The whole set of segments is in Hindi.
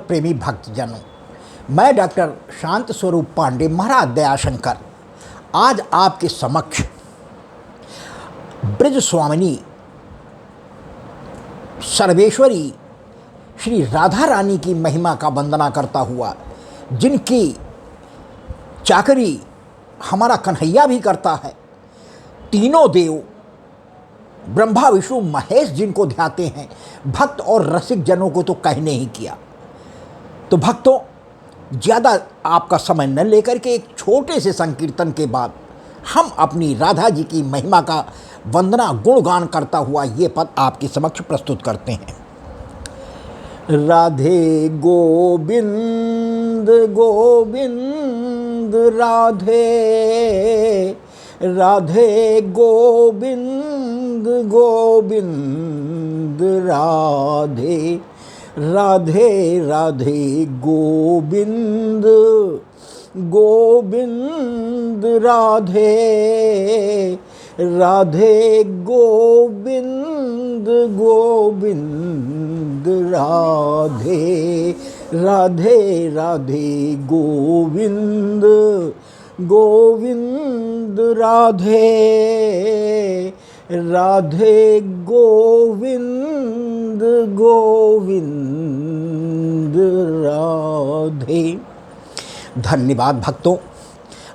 प्रेमी भक्तजनों, मैं डॉक्टर शांत स्वरूप पांडे महाराज दयाशंकर आज आपके समक्ष ब्रज स्वामिनी सर्वेश्वरी श्री राधा रानी की महिमा का वंदना करता हुआ, जिनकी चाकरी हमारा कन्हैया भी करता है, तीनों देव ब्रह्मा विष्णु महेश जिनको ध्याते हैं, भक्त और रसिक जनों को तो कहने ही किया। तो भक्तों, ज़्यादा आपका समय न लेकर के एक छोटे से संकीर्तन के बाद हम अपनी राधा जी की महिमा का वंदना गुणगान करता हुआ ये पद आपके समक्ष प्रस्तुत करते हैं। राधे गोविंद गोविंद राधे, राधे गोविंद गोविंद राधे, राधे राधे गोविंद गोविंद राधे, राधे गोविंद गोविंद राधे, राधे राधे गोविंद गोविंद राधे, राधे गोविंद गोविंद राधे। धन्यवाद भक्तों।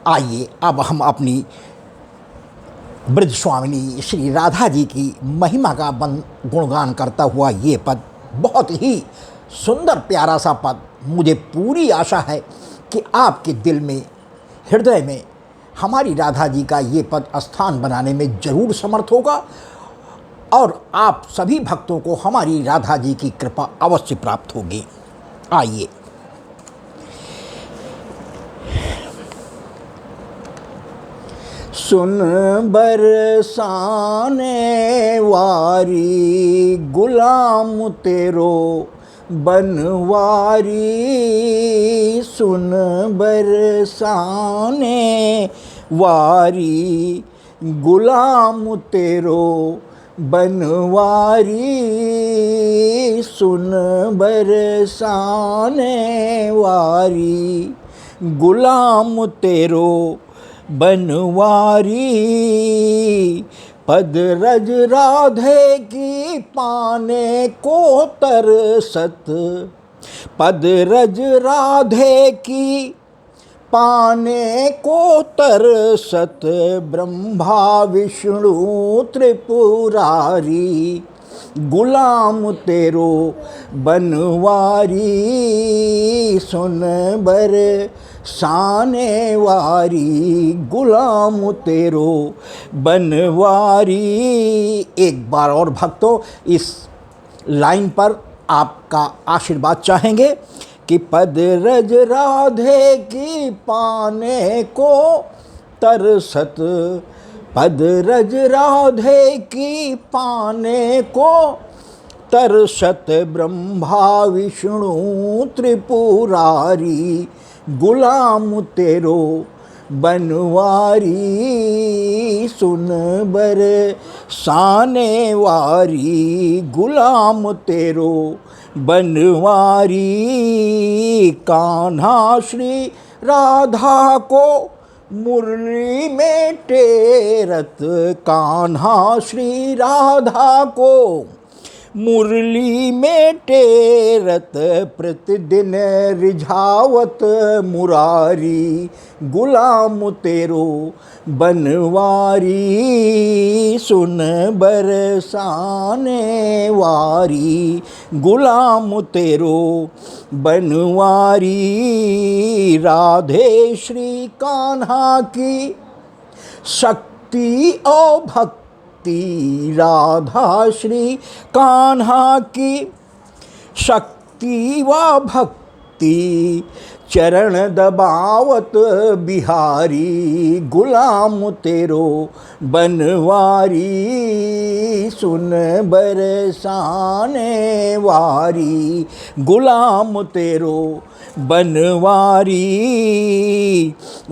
आइए अब हम अपनी ब्रज स्वामिनी श्री राधा जी की महिमा का गुणगान करता हुआ ये पद, बहुत ही सुंदर प्यारा सा पद, मुझे पूरी आशा है कि आपके दिल में, हृदय में हमारी राधा जी का ये पद स्थान बनाने में जरूर समर्थ होगा और आप सभी भक्तों को हमारी राधा जी की कृपा अवश्य प्राप्त होगी। आइए। सुन बरसाने वारी गुलाम तेरो बनवारी, सुन बरसाने वारी गुलाम तेरो बनवारी, सुन बरसाने वारी गुलाम तेरो बनवारी, पद रज राधे की पाने को तरसत, पद रज राधे की पाने को तरसत, ब्रह्मा विष्णु त्रिपुरारी गुलाम तेरो बनवारी, सुन बर साने वारी गुलाम तेरो बनवारी। एक बार और भक्तों इस लाइन पर आपका आशीर्वाद चाहेंगे कि पद रज राधे की पाने को तरसत, पद रज राधे की पाने को तरसत, ब्रह्मा विष्णु त्रिपुरारी गुलाम तेरो बनवारी, सुन बर साने वारी गुलाम तेरो बनवारी। कान्हा श्री राधा को मुरली में टेरत, कान्हा श्री राधा को मुरली में टेरत, प्रतिदिन रिझावत मुरारी गुलाम तेरो बनवारी, सुन बरसाने वारी गुलाम तेरो बनवारी। राधे श्री कान्हा की शक्ति और भक्ति, राधा श्री कान्हा की शक्ति व भक्ति, चरण दबावत बिहारी गुलाम तेरो बनवारी, सुन बरसाने वारी गुलाम तेरो बनवारी।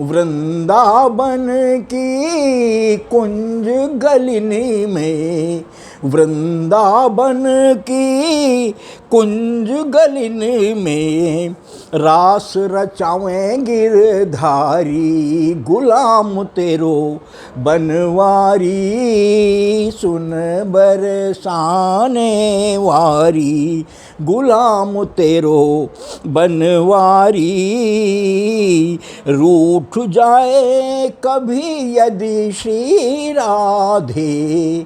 वृंदावन की कुंज गलिनी में वृंदावन की कुंज गलिन में रास रचावें गिरधारी, गुलाम तेरो बनवारी सुन बरसाने वारी, गुलाम तेरो बनवारी। रूठ जाए कभी यदि श्री राधे,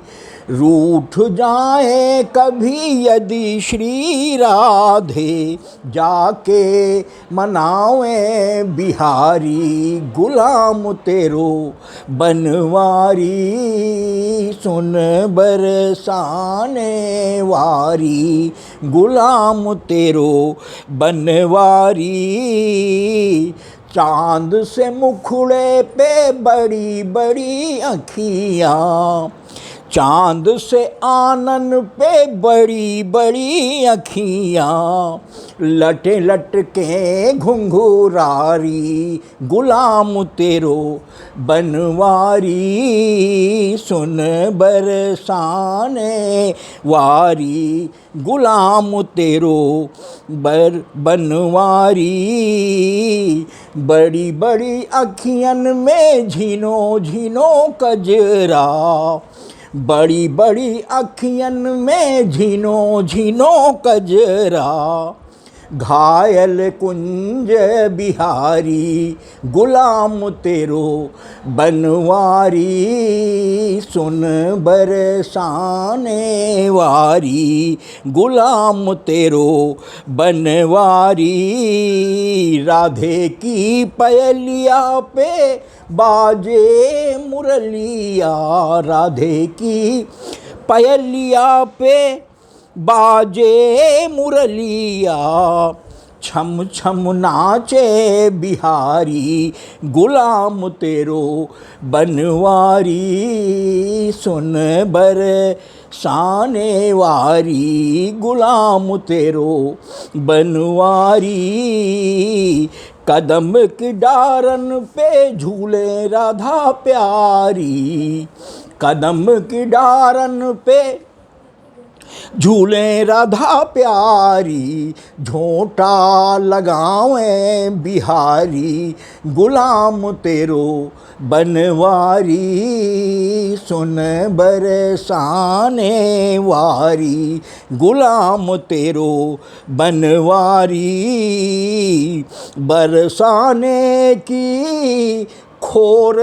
रूठ जाए कभी यदि श्री राधे, जाके मनावे बिहारी, गुलाम तेरो बनवारी सुन बरसाने वारी, गुलाम तेरो बनवारी। चांद से मुखड़े पे बड़ी बड़ी अखियाँ, चांद से आनन पे बड़ी बड़ी अखियाँ, लटे लटके घुंघरारी, गुलाम तेरो बनवारी सुन बरसाने वारी, गुलाम तेरो बनवारी। बड़ी बड़ी अखियन में झीनो झीनो कजरा, बड़ी बड़ी अखियन में झीनो झीनो कजरा, घायल कुंज बिहारी, गुलाम तेरो बनवारी सुन बरसाने वारी, गुलाम तेरो बनवारी। राधे की पयलिया पे बाजे मुरलिया, राधे की पयलिया पे बाजे मुरलिया, छम छम नाचे बिहारी, गुलाम तेरो बनवारी सुन बरसाने वारी, गुलाम तेरो बनवारी। कदम की डारन पे झूले राधा प्यारी, कदम की डारन पे झूले राधा प्यारी, झोंटा लगावे बिहारी, गुलाम तेरो बनवारी सुन बरसाने वारी, गुलाम तेरो बनवारी। बरसाने की खोर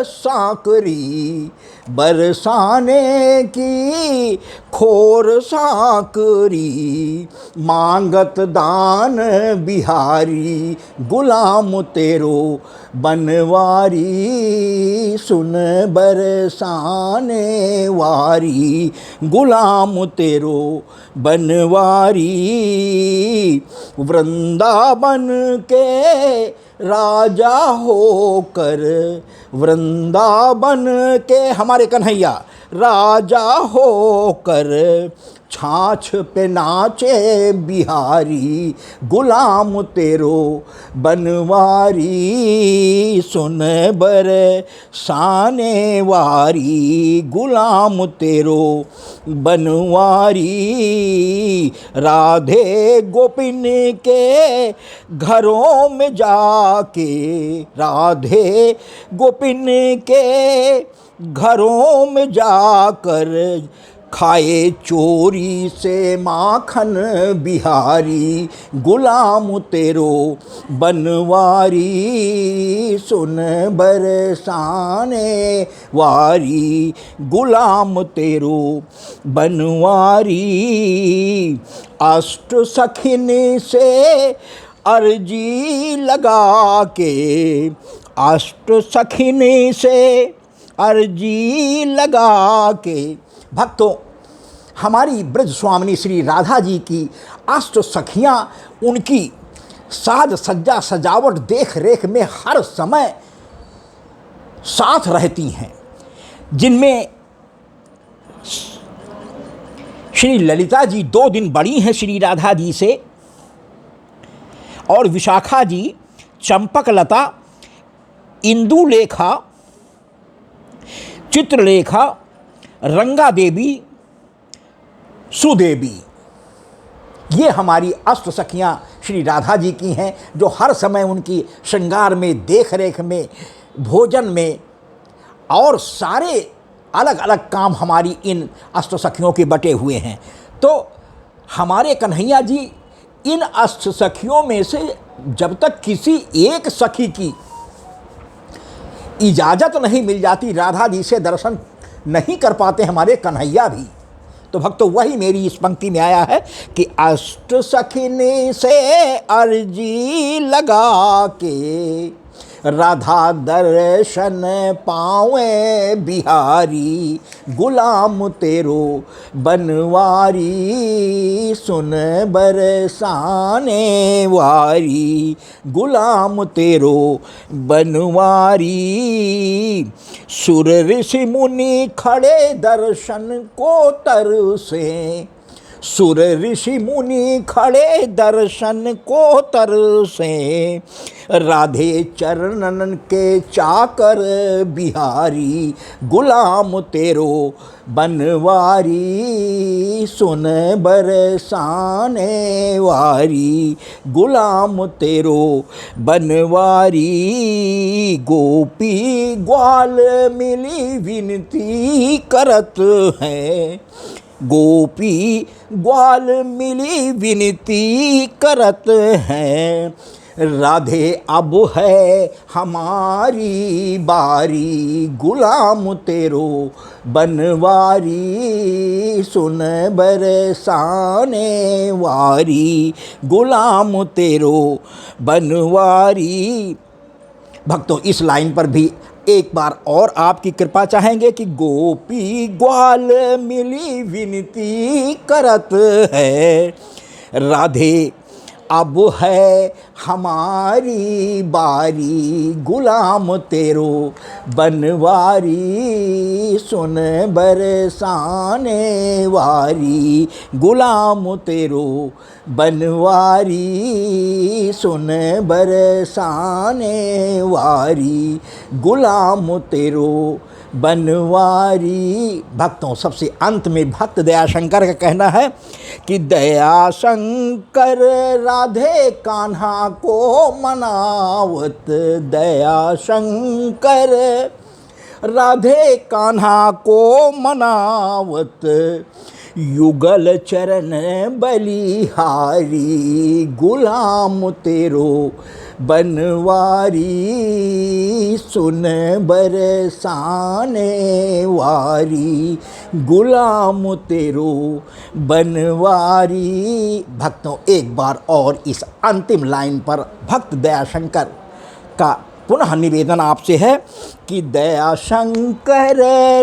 सांकरी, बरसाने की खोर सांकरी, मांगत दान बिहारी, गुलाम तेरो बनवारी सुन बरसाने वारी, गुलाम तेरो बनवारी। वृंदावन के राजा होकर, वृंदावन के हमारे कन्हैया राजा होकर, छाछ पे नाचे बिहारी, गुलाम तेरो बनवारी सुन बरसाने वारी, गुलाम तेरो बनवारी। राधे गोपिन के घरों में जाके, राधे गोपिन के घरों में जाकर, खाए चोरी से माखन बिहारी, गुलाम तेरो बनवारी सुन बरसाने वारी, गुलाम तेरो बनवारी। अष्ट सखिन से अर्जी लगा के, अष्ट सखिन से अर्जी लगा के, भक्तों हमारी ब्रज स्वामिनी श्री राधा जी की अष्ट सखियाँ उनकी साज सज्जा सजावट देख रेख में हर समय साथ रहती हैं, जिनमें श्री ललिता जी 2 दिन बड़ी हैं श्री राधा जी से, और विशाखा जी, चंपकलता, इंदुलेखा, चित्रलेखा, रंगा देवी सुदेवी, ये हमारी अष्ट सखियाँ श्री राधा जी की हैं, जो हर समय उनकी श्रृंगार में, देख रेख में, भोजन में और सारे अलग अलग काम हमारी इन अष्ट सखियों के बटे हुए हैं। तो हमारे कन्हैया जी इन अष्ट सखियों में से जब तक किसी एक सखी की इजाज़त नहीं मिल जाती, राधा जी से दर्शन नहीं कर पाते हमारे कन्हैया भी। तो भक्तों, वही मेरी इस पंक्ति में आया है कि अष्ट सखिनी से अर्जी लगा के राधा दर्शन पावे बिहारी, गुलाम तेरो बनवारी सुन बरसाने वारी, गुलाम तेरो बनवारी। सुर ऋषि मुनि खड़े दर्शन को तरसे, सुर ऋषि मुनि खड़े दर्शन को तरसे, राधे चरणन के चाकर बिहारी, गुलाम तेरो बनवारी सुन बरसाने वारी, गुलाम तेरो बनवारी। गोपी ग्वाल मिली विनती करत है, गोपी ग्वाल मिली विनती करत हैं, राधे अब है हमारी बारी, गुलाम तेरो बनवारी सुन बरसाने वारी, गुलाम तेरो बनवारी। भक्तों, इस लाइन पर भी एक बार और आपकी कृपा चाहेंगे कि गोपी ग्वाल मिली विनती करत है, राधे अब है हमारी बारी, गुलाम तेरो बनवारी सुन बरसाने वारी, गुलाम तेरो बनवारी सुन बरसाने वारी, गुलाम तेरो बनवारी। भक्तों, सबसे अंत में भक्त दयाशंकर का कहना है कि दयाशंकर राधे कान्हा को मनावत, दयाशंकर राधे कान्हा को मनावत, युगल चरण बलिहारी, गुलाम तेरो बनवारी सुन बरसाने वारी, गुलाम तेरो बनवारी। भक्तों, एक बार और इस अंतिम लाइन पर भक्त दयाशंकर का पुनः निवेदन आपसे है कि दयाशंकर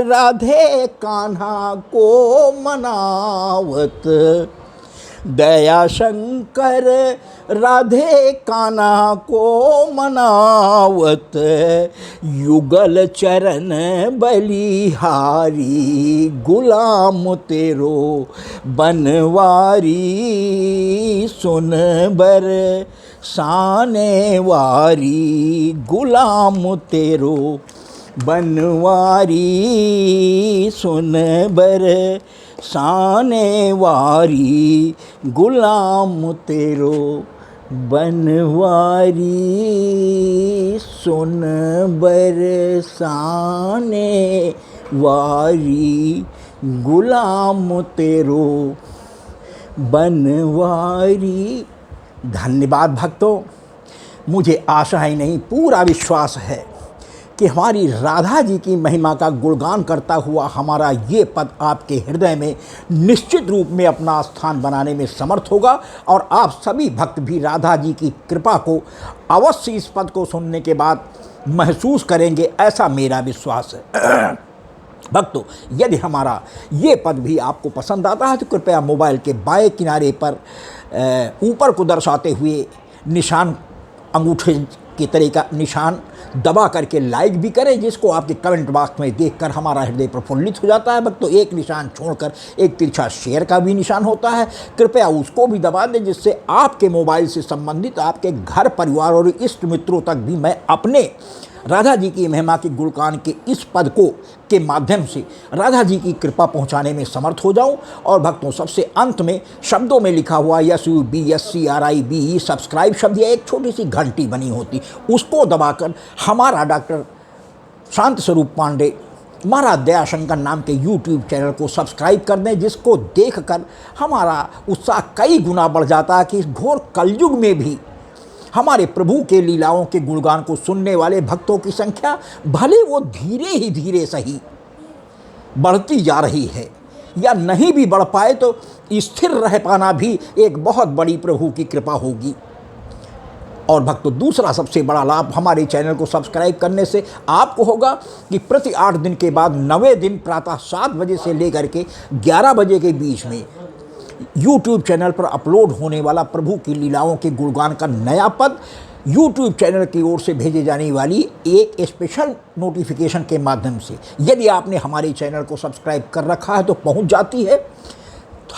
राधे कान्हा को मनावत, दयाशंकर राधे कान्हा को मनावत, युगल चरण बलिहारी, गुलाम तेरो बनवारी सुन बरसाने वारी, गुलाम तेरो बनवारी सुन बरसाने वारी, गुलाम तेरो बनवारी सुन बरसाने वारी, गुलाम तेरो बनवारी। धन्यवाद भक्तों, मुझे आशा ही नहीं पूरा विश्वास है कि हमारी राधा जी की महिमा का गुणगान करता हुआ हमारा ये पद आपके हृदय में निश्चित रूप में अपना स्थान बनाने में समर्थ होगा, और आप सभी भक्त भी राधा जी की कृपा को अवश्य इस पद को सुनने के बाद महसूस करेंगे, ऐसा मेरा विश्वास है। भक्तों, यदि हमारा ये पद भी आपको पसंद आता है तो कृपया मोबाइल के बाएं किनारे पर ऊपर को दर्शाते हुए निशान, अंगूठे के तरह का निशान दबा करके लाइक भी करें, जिसको आपके कमेंट बॉक्स में देखकर हमारा हृदय प्रफुल्लित हो जाता है। भक्तों, एक निशान छोड़कर एक तिरछा शेयर का भी निशान होता है, कृपया उसको भी दबा दें, जिससे आपके मोबाइल से संबंधित आपके घर परिवार और इष्ट मित्रों तक भी मैं अपने राधा जी की महिमा के गुणगान के इस पद को के माध्यम से राधा जी की कृपा पहुंचाने में समर्थ हो जाऊं। और भक्तों, सबसे अंत में शब्दों में लिखा हुआ SUBSCRIBE सब्सक्राइब शब्द या एक छोटी सी घंटी बनी होती, उसको दबाकर हमारा डॉक्टर शांत स्वरूप पांडे महाराज दयाशंकर नाम के YouTube चैनल को सब्सक्राइब कर दें, जिसको देखकर हमारा उत्साह कई गुना बढ़ जाता है कि इस घोर कलयुग में भी हमारे प्रभु के लीलाओं के गुणगान को सुनने वाले भक्तों की संख्या भले वो धीरे ही धीरे सही बढ़ती जा रही है, या नहीं भी बढ़ पाए तो स्थिर रह पाना भी एक बहुत बड़ी प्रभु की कृपा होगी। और भक्तों, दूसरा सबसे बड़ा लाभ हमारे चैनल को सब्सक्राइब करने से आपको होगा कि प्रति 8 दिन के बाद 9वें दिन प्रातः 7 बजे से लेकर के 11 बजे के बीच में YouTube चैनल पर अपलोड होने वाला प्रभु की लीलाओं के गुणगान का नया पद YouTube चैनल की ओर से भेजे जाने वाली एक स्पेशल नोटिफिकेशन के माध्यम से, यदि आपने हमारे चैनल को सब्सक्राइब कर रखा है, तो पहुंच जाती है,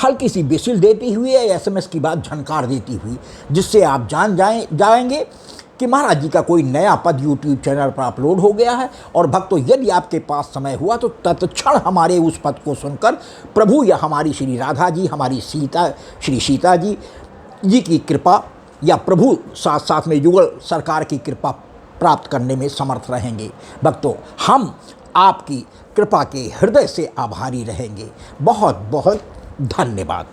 हल्की सी बिसिल देती हुई या SMS की बात झनकार देती हुई, जिससे आप जान जाएंगे कि महाराज जी का कोई नया पद YouTube चैनल पर अपलोड हो गया है। और भक्तों, यदि आपके पास समय हुआ तो तत्क्षण हमारे उस पद को सुनकर प्रभु या हमारी श्री राधा जी, हमारी श्री सीता जी की कृपा या प्रभु साथ साथ में युगल सरकार की कृपा प्राप्त करने में समर्थ रहेंगे। भक्तों, हम आपकी कृपा के हृदय से आभारी रहेंगे। बहुत बहुत धन्यवाद।